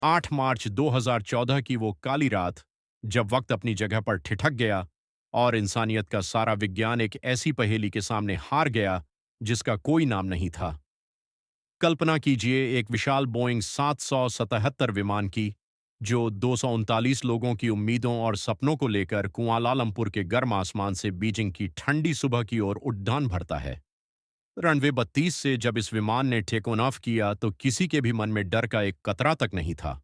8 मार्च 2014 की वो काली रात, जब वक्त अपनी जगह पर ठिठक गया और इंसानियत का सारा विज्ञान एक ऐसी पहेली के सामने हार गया जिसका कोई नाम नहीं था। कल्पना कीजिए एक विशाल बोइंग 777 विमान की, जो 239 लोगों की उम्मीदों और सपनों को लेकर कुआलालंपुर के गर्म आसमान से बीजिंग की ठंडी सुबह की ओर उड़ान भरता है। रनवे 32 से जब इस विमान ने टेक ऑफ किया तो किसी के भी मन में डर का एक कतरा तक नहीं था।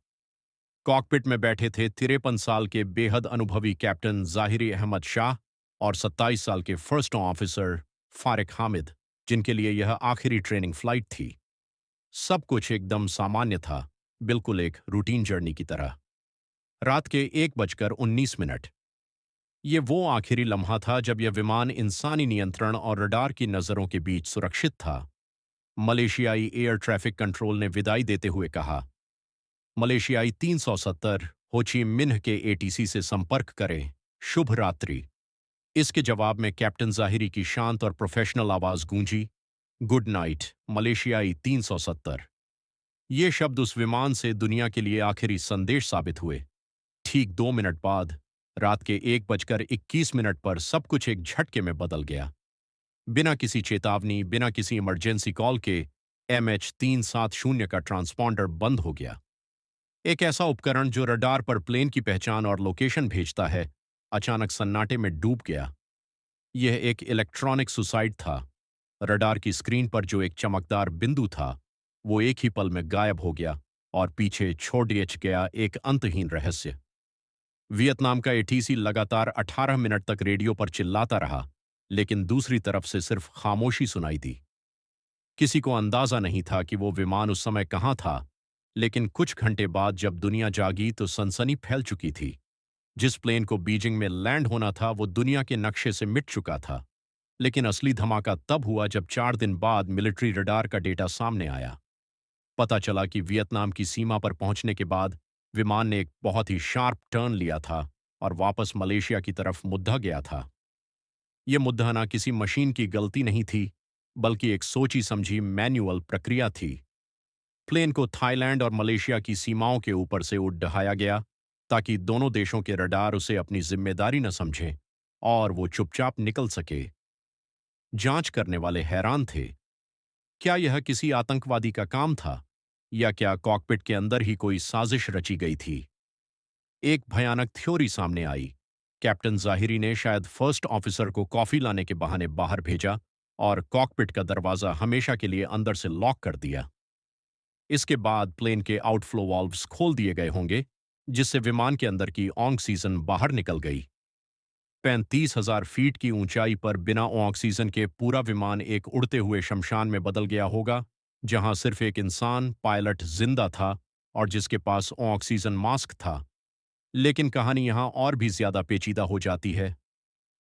कॉकपिट में बैठे थे 53 साल के बेहद अनुभवी कैप्टन जाहिरी अहमद शाह और 27 साल के फर्स्ट ऑफिसर फारिक हामिद, जिनके लिए यह आखिरी ट्रेनिंग फ्लाइट थी। सब कुछ एकदम सामान्य था, बिल्कुल एक रूटीन जर्नी की तरह। रात के 1:19। ये वो आखिरी लम्हा था जब यह विमान इंसानी नियंत्रण और रडार की नज़रों के बीच सुरक्षित था। मलेशियाई एयर ट्रैफिक कंट्रोल ने विदाई देते हुए कहा, मलेशियाई 370 हो ची मिन्ह के एटीसी से संपर्क करें, शुभ रात्रि। इसके जवाब में कैप्टन जाहिरी की शांत और प्रोफेशनल आवाज गूंजी, गुड नाइट मलेशियाई 370। ये शब्द उस विमान से दुनिया के लिए आखिरी संदेश साबित हुए। ठीक 2 मिनट बाद, रात के 1:21 पर सब कुछ एक झटके में बदल गया। बिना किसी चेतावनी, बिना किसी इमरजेंसी कॉल के MH370 का ट्रांसपॉन्डर बंद हो गया। एक ऐसा उपकरण जो रडार पर प्लेन की पहचान और लोकेशन भेजता है, अचानक सन्नाटे में डूब गया। यह एक इलेक्ट्रॉनिक सुसाइड था। रडार की स्क्रीन पर जो एक चमकदार बिंदु था, वो एक ही पल में गायब हो गया और पीछे छोड़ दिया गया एक अंतहीन रहस्य। वियतनाम का एटीसी लगातार 18 मिनट तक रेडियो पर चिल्लाता रहा, लेकिन दूसरी तरफ से सिर्फ खामोशी सुनाई दी। किसी को अंदाजा नहीं था कि वो विमान उस समय कहाँ था, लेकिन कुछ घंटे बाद जब दुनिया जागी तो सनसनी फैल चुकी थी। जिस प्लेन को बीजिंग में लैंड होना था वो दुनिया के नक्शे से मिट चुका था। लेकिन असली धमाका तब हुआ जब 4 दिन बाद मिलिट्री रडार का डेटा सामने आया। पता चला कि वियतनाम की सीमा पर पहुंचने के बाद विमान ने एक बहुत ही शार्प टर्न लिया था और वापस मलेशिया की तरफ मुद्दा गया था। यह मुद्दाना किसी मशीन की गलती नहीं थी, बल्कि एक सोची समझी मैन्युअल प्रक्रिया थी। प्लेन को थाईलैंड और मलेशिया की सीमाओं के ऊपर से उड़ डहाया गया ताकि दोनों देशों के रडार उसे अपनी जिम्मेदारी न समझें और वो चुपचाप निकल सके। जांच करने वाले हैरान थे। क्या यह किसी आतंकवादी का काम था, या क्या कॉकपिट के अंदर ही कोई साजिश रची गई थी? एक भयानक थ्योरी सामने आई। कैप्टन जाहिरी ने शायद फर्स्ट ऑफिसर को कॉफी लाने के बहाने बाहर भेजा और कॉकपिट का दरवाजा हमेशा के लिए अंदर से लॉक कर दिया। इसके बाद प्लेन के आउटफ्लो वाल्व्स खोल दिए गए होंगे, जिससे विमान के अंदर की ऑक्सीजन बाहर निकल गई। 35,000 फीट की ऊंचाई पर बिना ऑक्सीजन के पूरा विमान एक उड़ते हुए शमशान में बदल गया होगा, जहां सिर्फ एक इंसान पायलट जिंदा था और जिसके पास ऑक्सीजन मास्क था। लेकिन कहानी यहां और भी ज्यादा पेचीदा हो जाती है।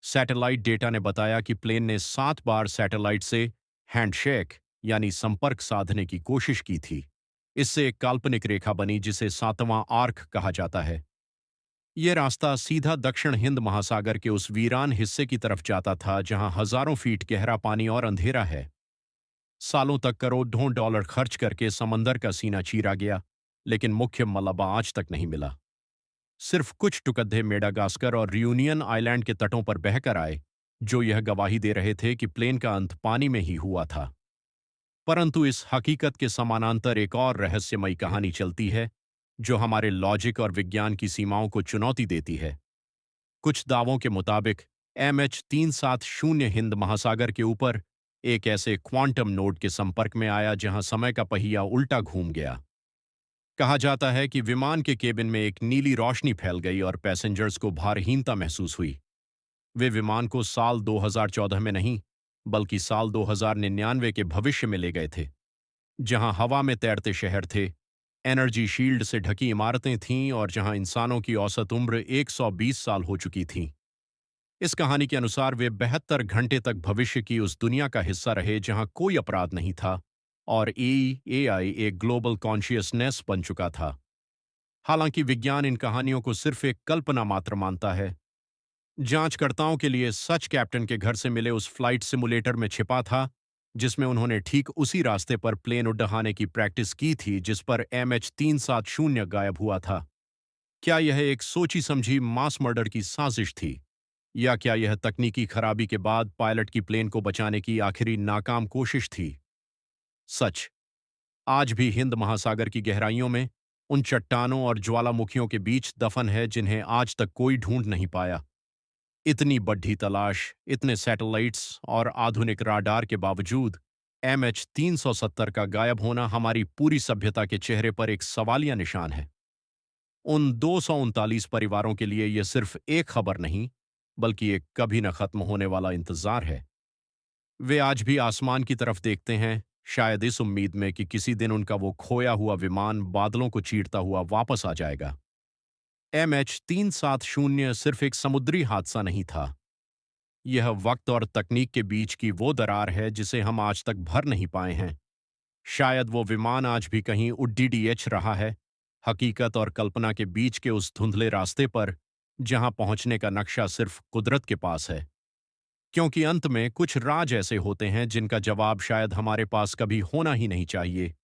सैटेलाइट डेटा ने बताया कि प्लेन ने 7 बार सैटेलाइट से हैंडशेक यानी संपर्क साधने की कोशिश की थी। इससे एक काल्पनिक रेखा बनी जिसे 7वां आर्क कहा जाता है। यह रास्ता सीधा दक्षिण हिंद महासागर के उस वीरान हिस्से की तरफ जाता था जहां हजारों फीट गहरा पानी और अंधेरा है। सालों तक करोड़ों डॉलर खर्च करके समंदर का सीना चीरा गया, लेकिन मुख्य मलबा आज तक नहीं मिला। सिर्फ कुछ टुकड़े मेडागास्कर और रियूनियन आइलैंड के तटों पर बहकर आए, जो यह गवाही दे रहे थे कि प्लेन का अंत पानी में ही हुआ था। परंतु इस हकीकत के समानांतर एक और रहस्यमयी कहानी चलती है, जो हमारे लॉजिक और विज्ञान की सीमाओं को चुनौती देती है। कुछ दावों के मुताबिक MH370 हिंद महासागर के ऊपर एक ऐसे क्वांटम नोड के संपर्क में आया जहां समय का पहिया उल्टा घूम गया। कहा जाता है कि विमान के केबिन में एक नीली रोशनी फैल गई और पैसेंजर्स को भारहीनता महसूस हुई। वे विमान को साल 2014 में नहीं, बल्कि साल 2099 के भविष्य में ले गए थे, जहां हवा में तैरते शहर थे, एनर्जी शील्ड से ढकी इमारतें थीं और जहां इंसानों की औसत उम्र 120 साल हो चुकी थी। इस कहानी के अनुसार वे 72 घंटे तक भविष्य की उस दुनिया का हिस्सा रहे जहां कोई अपराध नहीं था और AI एक ग्लोबल कॉन्शियसनेस बन चुका था। हालांकि विज्ञान इन कहानियों को सिर्फ एक कल्पना मात्र मानता है। जांचकर्ताओं के लिए सच कैप्टन के घर से मिले उस फ्लाइट सिमुलेटर में छिपा था, जिसमें उन्होंने ठीक उसी रास्ते पर प्लेन उड़ाने की प्रैक्टिस की थी जिस पर MH370 गायब हुआ था। क्या यह एक सोची समझी मास मर्डर की साजिश थी, या क्या यह तकनीकी खराबी के बाद पायलट की प्लेन को बचाने की आखिरी नाकाम कोशिश थी? सच आज भी हिंद महासागर की गहराइयों में उन चट्टानों और ज्वालामुखियों के बीच दफन है जिन्हें आज तक कोई ढूंढ नहीं पाया। इतनी बड्ढी तलाश, इतने सैटेलाइट्स और आधुनिक राडार के बावजूद MH370 का गायब होना हमारी पूरी सभ्यता के चेहरे पर एक सवालिया निशान है। उन 239 परिवारों के लिए यह सिर्फ एक खबर नहीं, बल्कि एक कभी न खत्म होने वाला इंतजार है। वे आज भी आसमान की तरफ देखते हैं, शायद इस उम्मीद में कि किसी दिन उनका वो खोया हुआ विमान बादलों को चीरता हुआ वापस आ जाएगा। MH370 सिर्फ एक समुद्री हादसा नहीं था। यह वक्त और तकनीक के बीच की वो दरार है जिसे हम आज तक भर नहीं पाए हैं। शायद वो विमान आज भी कहीं उड्डीडीएच रहा है, हकीकत और कल्पना के बीच के उस धुंधले रास्ते पर, जहां पहुंचने का नक्शा सिर्फ कुदरत के पास है। क्योंकि अंत में कुछ राज ऐसे होते हैं जिनका जवाब शायद हमारे पास कभी होना ही नहीं चाहिए।